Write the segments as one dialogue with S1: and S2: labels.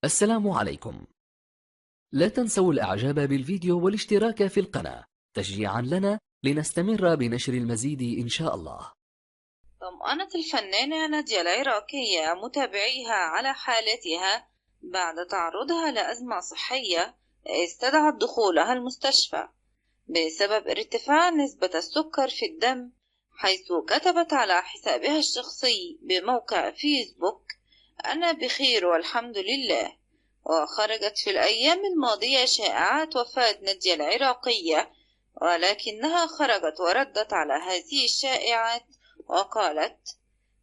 S1: السلام عليكم. لا تنسوا الإعجاب بالفيديو والاشتراك في القناة تشجيعا لنا لنستمر بنشر المزيد إن شاء الله.
S2: طمأنت الفنانة نادية العراقية متابعيها على حالتها بعد تعرضها لأزمة صحية استدعت دخولها المستشفى بسبب ارتفاع نسبة السكر في الدم، حيث كتبت على حسابها الشخصي بموقع فيسبوك: أنا بخير والحمد لله. وخرجت في الأيام الماضية شائعات وفاة نادية العراقية، ولكنها خرجت وردت على هذه الشائعات وقالت: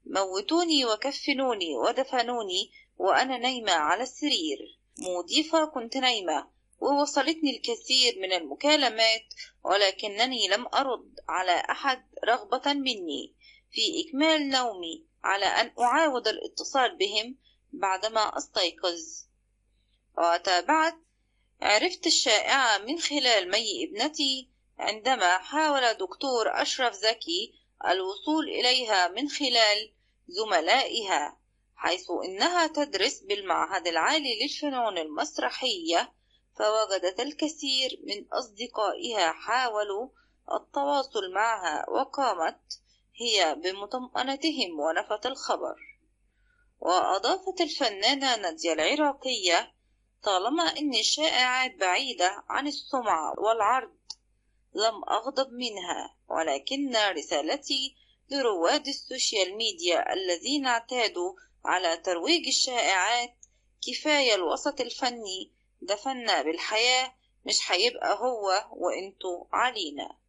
S2: موتوني وكفنوني ودفنوني وأنا نايمة على السرير، مضيفة كنت نايمة ووصلتني الكثير من المكالمات، ولكنني لم أرد على أحد رغبة مني في إكمال نومي على أن أعاود الاتصال بهم بعدما أستيقظ. وتابعت: عرفت الشائعة من خلال مي ابنتي عندما حاول دكتور أشرف زكي الوصول إليها من خلال زملائها، حيث إنها تدرس بالمعهد العالي للفنون المسرحية، فوجدت الكثير من أصدقائها حاولوا التواصل معها وقامت هي بمطمئنتهم ونفت الخبر. وأضافت الفنانة نادية العراقية: طالما إن الشائعات بعيدة عن السمعة والعرض لم أغضب منها، ولكن رسالتي لرواد السوشيال ميديا الذين اعتادوا على ترويج الشائعات: كفاية الوسط الفني، دفنا بالحياة، مش هيبقى هو وإنتو علينا.